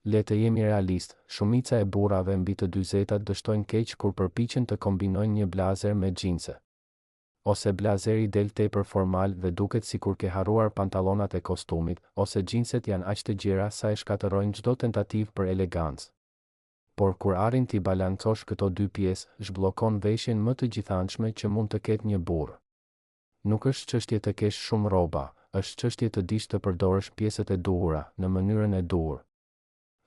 Le të jemi realist, shumica e burrave mbi të 40 dështojnë keq kur përpiqen të kombinojnë një blazer me xhinse. Ose blazeri del tepër formal dhe duket sikur ke harruar pantallonat e kostumit, ose xhinset janë aq të gjera sa e shkatërrojnë çdo tentativë për elegancë. Por kur arrin t'i balancosh këto dy pjesë, zhbllokon veshjen më të gjithanshme që mund të ketë një burr. Nuk është çështje të kesh shumë rroba, është çështje të dish të përdorësh pjesët e duhura në mënyrën e duhur.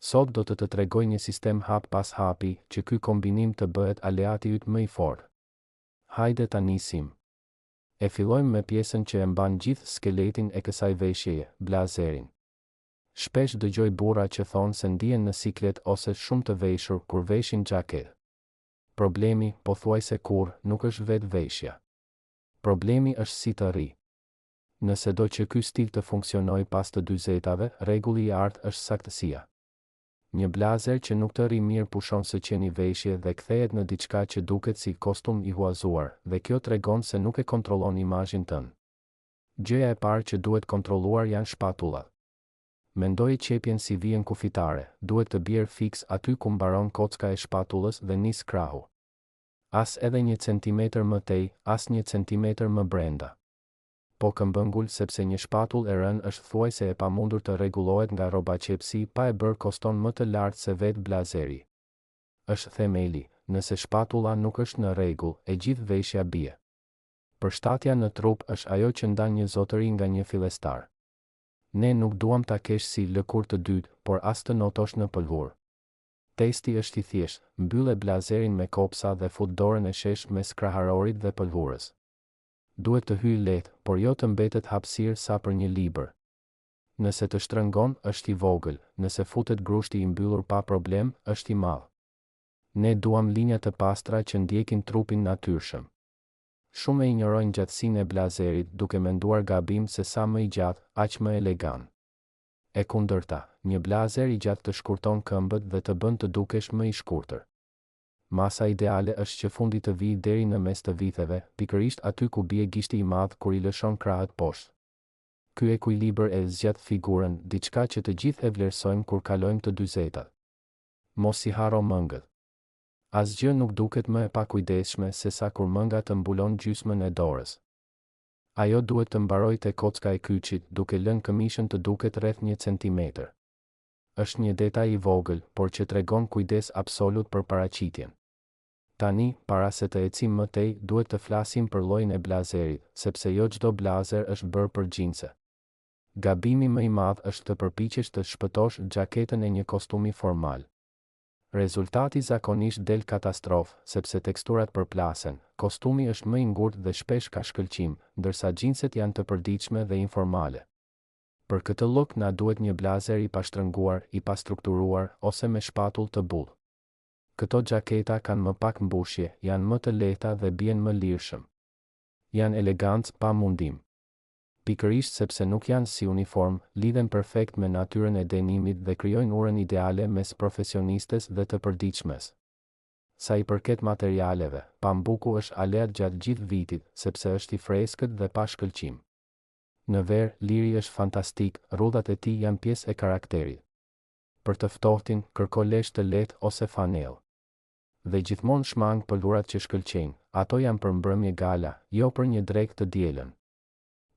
Sot do të tregoj një sistem hap pas hapi që ky kombinim të bëhet aleati yt më i fortë. Hajde ta nisim. E fillojmë me pjesën që e mban gjithë skeletin e kësaj veshjeje, blazerin. Shpesh dëgjoj burra që thonë se ndihen në siklet ose shumë të veshur kur veshin xhaket. Problemi, pothuajse kurrë, nuk është vetë veshja. Problemi është si të rri. Nëse do që ky stil të funksionojë pas të 40-tave, rregulli i artë është saktësia. Një blazer që nuk të rri mirë pushon së qeni veshje dhe kthehet në diçka që duket si kostum i huazuar, dhe kjo tregon se nuk e kontrollon imazhin tënd. Gjëja e parë që duhet kontrolluar janë shpatullat. Mendoje qepjen si vijën kufitare, duhet të bjerë fiks aty ku mbaron kocka e shpatullës dhe nis krahu. As edhe 1 centimetër më tej, as 1 centimetër më brenda. Po këmbëngull sepse një shpatull e rënë është thuajse e pamundur të rregullohet nga rrobaçepsi pa e bërë koston më të lartë se vetë blazeri. Është themeli, nëse shpatulla nuk është në rregull, e gjithë veshja bie. Përshtatja në trup është ajo që ndan një zotëri nga një fillestar. Ne nuk duam ta kesh si lëkur të dytë, por as të notosh në pëlhur. Testi është i thjeshtë, mbylle blazerin me kopsa dhe fut dorën e shesh mes kraharorit dhe pëlhurës. Duhet të hyjë lehtë, por jo të mbetet hapësirë sa për një libër. Nëse të shtrëngon, është i vogël, nëse futet grushti i mbyllur pa problem, është i madh. Ne duam linja të pastra që ndjekin trupin natyrshëm. Shumë e injorojnë gjatësinë e blazerit duke menduar gabim se sa më i gjatë, aq më elegant. E kundërta, një blazer i gjatë të shkurton këmbët dhe të bën të dukesh më i shkurtër. Masa ideale është që fundi të vijë deri në mes të vitheve, pikërisht aty ku bie gishti i madh kur i lëshon krahët poshtë. Ky ekuilibër e zgjat figurën, diçka që të gjithë e vlerësojmë kur kalojmë të 40-tat. Mos i haro mëngët. Asgjë nuk duket më e pakujdesshme se sa kur mënga të mbulon gjysmën e dorës. Ajo duhet të mbarojë te kocka e kyçit, duke lënë këmishën të duket rreth 1 centimetër. Është një detaj i vogël, por që tregon kujdes absolut për paraqitjen. Tani, para se të ecim më tej, duhet të flasim për llojin e blazerit, sepse jo çdo blazer është bërë për xhinse. Gabimi më i madh është të përpiqesh të shpëtosh xhaketën e një kostumi formal. Rezultati zakonisht del katastrofë, sepse teksturat përplasen, kostumi është më i ngurtë dhe shpesh ka shkëlqim, ndërsa xhinset janë të përditshme dhe informale. Për këtë llok na duhet një blazer i pashtrënguar, i pastrukturuar, ose me shpatull të bullë. Këto xhaketa kanë më pak mbushje, janë më të lehta dhe bien më lirshëm. Janë elegancë pa mundim. Pikërisht sepse nuk janë si uniform, lidhen perfekt me natyrën e denimit dhe krijojnë urën ideale mes profesionistes dhe të përditshmes. Sa i përket materialeve, pambuku është aleat gjatë gjithë vitit, sepse është i freskët dhe pa shkëlqim. Në verë, liri është fantastik, rrudhat e tij janë pjesë e karakterit. Për të ftohtin, kërko lesh të lehtë ose fanell. Dhe gjithmonë shmang pëlhurat që shkëlqejnë, ato janë për mbrëmje gala, jo për një drekë të dielën.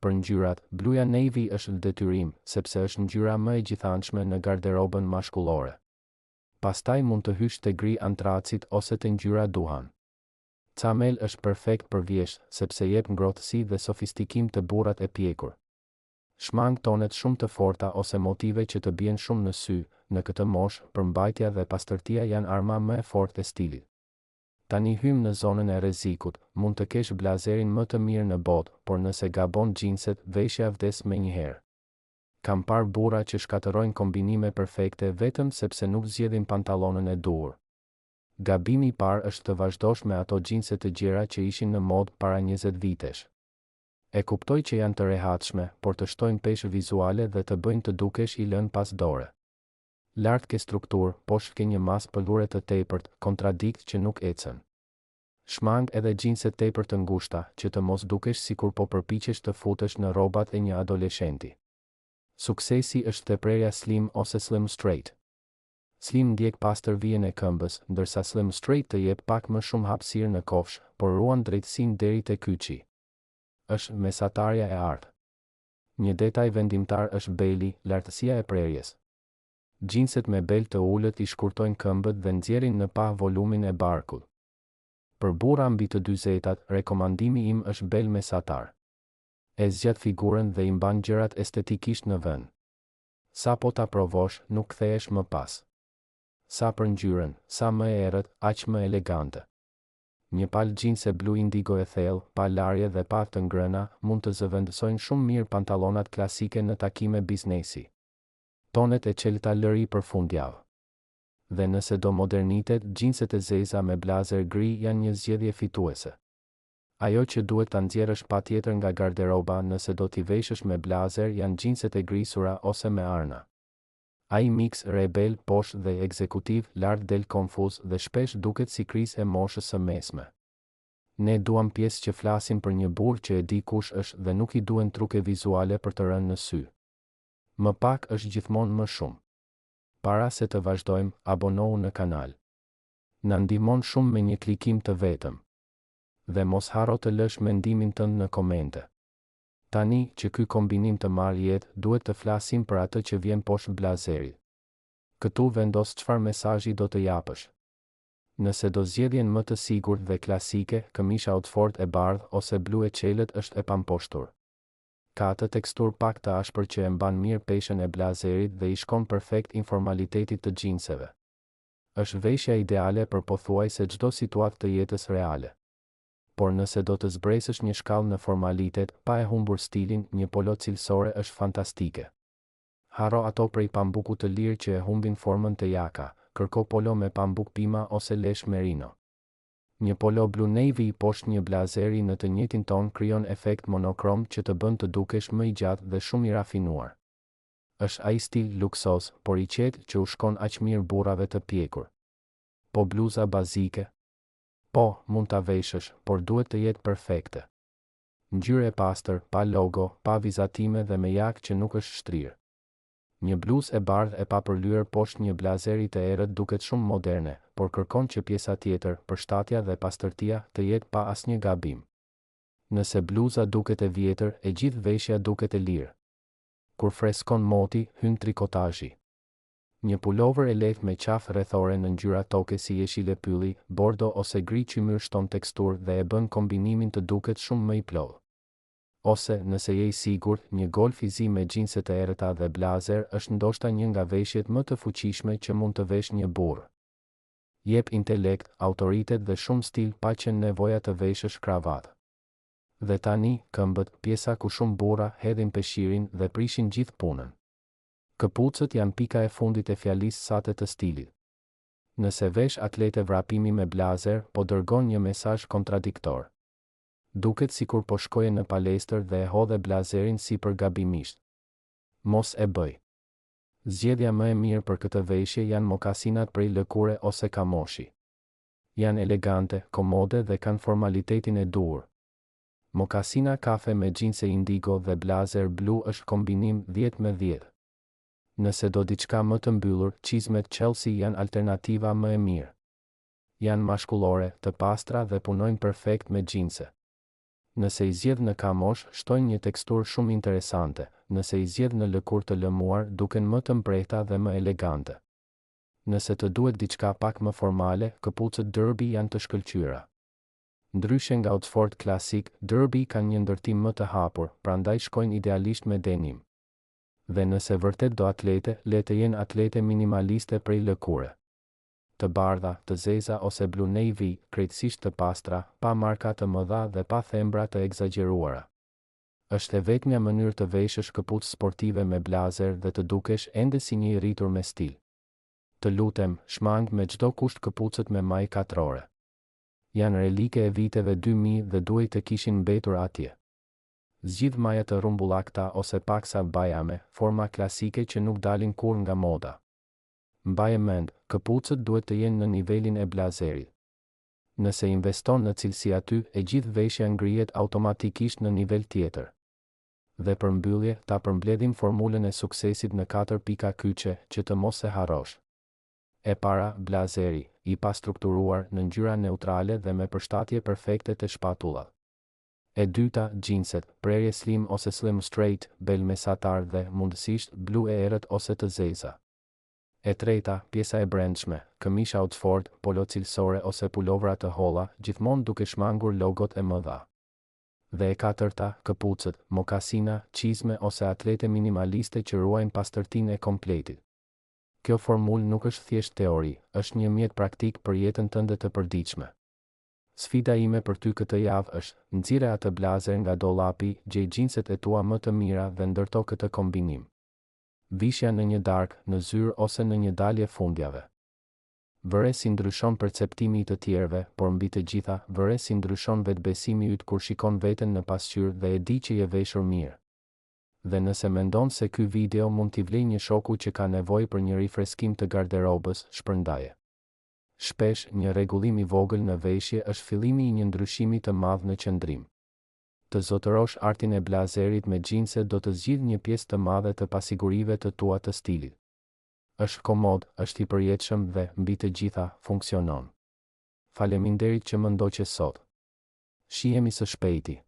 Për ngjyrat, bluja navy është detyrim, sepse është ngjyra më e gjithanshme në garderobën mashkullore. Pastaj mund të hysh te gri antracit ose te ngjyra duhan. Camel është perfekt për vjesht, sepse jep ngrohtësi dhe sofistikim të burrat e pjekur. Shmang tonet shumë të forta ose motive që të bien shumë në sy, në këtë moshë, përmbajtja dhe pastërtia janë arma më e fortë e stilit. Tani hym në zonën e rrezikut, mund të kesh blazerin më të mirë në botë, por nëse gabon xhinset, veshja vdes menjëherë. Kam parë burra që shkatërrojnë kombinime perfekte vetëm sepse nuk zgjedhin pantallonën e duhur. Gabimi i parë është të vazhdosh me ato xhinse të gjera që ishin në modë para 20 vitesh. E kuptoj që janë të rehatshme, por të shtojnë peshë vizuale dhe të bëjnë të dukesh i lënë pas dore. Lart ke strukturë, poshtë ke një masë pëlhure të tepërt, kontradikt që nuk ecën. Shmang edhe xhinse tepër të ngushta, që të mos dukesh sikur po përpiqesh të futesh në rrobat e një adoleshenti. Suksesi është teprerja slim ose slim straight. Slim ndjek pastër vijen e këmbës, ndërsa Slim Straight të jep pak më shumë hapësirë në kofsh, por ruan drejtësinë deri te kyçi. Është mesatarja e artë. Një detaj vendimtar është beli, lartësia e prerjes. Gjinset me bel të ullët i shkurtojnë këmbët dhe nxjerrin në pa volumin e barkut. Për burra mbi të 40, rekomandimi im është bel mesatar. E zgjat figurën dhe i mban gjërat estetikisht në vend. Sa po ta provosh, nuk kthehesh më pas. Sa për ngjyrën, sa më e errët, aq më elegante. Një palë gjinse blu indigo e thellë, pa larje dhe pa të ngrëna, mund të zëvendësojnë shumë mirë pantallonat klasike në takime biznesi. Tonet e qelta lëri për fundjavë. Dhe nëse do modernitet, gjinset e zeza me blazer gri janë një zgjedhje fituese. Ajo që duhet ta nxjerrësh patjetër nga garderoba nëse do t'i veshësh me blazer janë gjinset e grisura ose me arna. Ai mix rebel, poshtë dhe ekzekutiv lart del konfuz dhe shpesh duket si krizë e moshës së mesme. Ne duam pjesë që flasin për një burr që e di kush është dhe nuk i duhen truke vizuale për të rënë në sy. Më pak është gjithmonë më shumë. Para se të vazhdojmë, abonohu në kanal. Na ndihmon shumë me një klikim të vetëm. Dhe mos harro të lësh mendimin tënd në komente. Tani që ky kombinim të marrë jetë, duhet të flasim për atë që vjen poshtë blazerit. Këtu vendos çfarë mesazhi do të japësh. Nëse do zgjedhjen më të sigurt dhe klasike, këmisha Oxford e bardhë ose blu e qelët është e pamposhtur. Ka atë tekstur pak të ashpër që e mban mirë peshën e blazerit dhe i shkon perfekt informalitetit të xhinseve. Është veshja ideale për pothuajse çdo situatë të jetës reale. Por nëse do të zbresësh një shkallë në formalitet, pa e humbur stilin, një polo cilësore është fantastike. Haro ato prej pambukut të lirë që e humbin formën të jaka, kërko polo me pambuk pima ose lesh merino. Një polo blu navy i poshtë një blazeri në të njëjtin ton krijon efekt monokrom që të bën të dukesh më i gjatë dhe shumë i rafinuar. Është ai stil luksos, por i qetë që u shkon aq mirë burrave të pjekur. Po bluza bazike? Po, mund ta veshësh, por duhet të jetë perfekte. Ngjyrë e pastër, pa logo, pa vizatime dhe me jak që nuk është shtrirë. Një bluzë e bardhë e papërlyer poshtë një blazeri të errët duket shumë moderne, por kërkon që pjesa tjetër, përshtatja dhe pastërtia, të jetë pa asnjë gabim. Nëse bluza duket e vjetër, e gjithë veshja duket e lirë. Kur freskon moti, hyn trikotazhi. Një pulover e lehtë me qafë rrethore në ngjyra toke si jeshile pylli, bordo ose gri qymyr shton teksturë dhe e bën kombinimin të duket shumë më i plotë. Ose, nëse je i sigurt, një golf i zi me xhinse të errëta dhe blazer është ndoshta një nga veshjet më të fuqishme që mund të vesh një burr. Jep intelekt, autoritet dhe shumë stil pa qenë nevoja të veshësh kravatë. Dhe tani, këmbët, pjesa ku shumë burra hedhin peshirin dhe prishin gjithë punën. Këpucët janë pika e fundit e fjalisë sate të stilit. Nëse vesh atlete vrapimi me blazer, po dërgon një mesazh kontradiktor. Duket sikur po shkoje në palestër dhe e hodhe blazerin sipër gabimisht. Mos e bëj. Zgjedhja më e mirë për këtë veshje janë mokasinat prej lëkure ose kamoshi. Janë elegante, komode dhe kanë formalitetin e duhur. Mokasina kafe me xhinse indigo dhe blazer blu është kombinim 10/10. Nëse do diçka më të mbyllur, çizmet Chelsea janë alternativa më e mirë. Janë mashkullore, të pastra dhe punojnë perfekt me xhinse. Nëse i zgjedh në kamosh, shtojnë një teksturë shumë interesante, nëse i zgjedh në lëkurë të lëmuar, duken më të mprehta dhe më elegante. Nëse të duhet diçka pak më formale, këpucët derby janë të shkëlqyera. Ndryshe nga Oxford klasik, derby kanë një ndërtim më të hapur, prandaj shkojnë idealisht me denim. Dhe nëse vërtet do atlete, le të jenë atlete minimaliste prej lëkure. Të bardha, të zeza ose blu navy, krejtësisht të pastra, pa marka të mëdha dhe pa thembra të egzageruara. Është e vetmja mënyrë të veshësh këpucë sportive me blazer dhe të dukesh ende si një i rritur me stil. Të lutem, shmang me çdo kusht këpucët me maj katrore. Janë relike e viteve 2000 dhe duhej të kishin mbetur atje. Zgjidh maja të rumbullakta ose paksa bajame, forma klasike që nuk dalin kur nga moda. Mbaje mend, këpucët duhet të jenë në nivelin e blazerit. Nëse investon në cilësi aty, e gjithë veshja ngrihet automatikisht në nivel tjetër. Dhe për mbyllje, ta përmbledhim formulën e suksesit në 4 pika kyçe, që të mos e harrosh. E para, blazeri, i pastrukturuar në ngjyra neutrale dhe me përshtatje perfekte të shpatullat. E dyta, jeanset, prerje slim ose slim straight, bel mesatar dhe, mundësisht, blu e errët ose të zeza. E treta, pjesa e brendshme, këmisha Oxford, polo cilësore ose pulovra të holla, gjithmonë duke shmangur logot e mëdha. Dhe e katërta, këpucët, mokasina, çizme ose atlete minimaliste që ruajnë pastërtinë e kompletit. Kjo formulë nuk është thjesht teori, është një mjet praktik për jetën tënde të përditshme. Sfida ime për ty këtë javë është, nxirre atë blazer nga dollapi, gjej xhinset e tua më të mira dhe ndërto këtë kombinim. Vishja në një darkë, në zyrë ose në një dalje fundjave. Vëre si ndryshon perceptimi i të tjerëve, por mbi të gjitha, vëre si ndryshon vetbesimi yt kur shikon veten në pasqyrë dhe e di që je veshur mirë. Dhe nëse mendon se ky video mund t'i vlejë një shoku që ka nevojë për një rifreskim të garderobës, shpërndaje. Shpesh, një rregullim i vogël në veshje është fillimi i një ndryshimi të madh në qëndrim. Të zotërosh artin e blazerit me xhinse do të zgjidhë një pjesë të madhe të pasigurive të tua të stilit. Është komod, është i përjetshëm dhe, mbi të gjitha, funksionon. Faleminderit që më ndoqe sot. Shihemi së shpejti.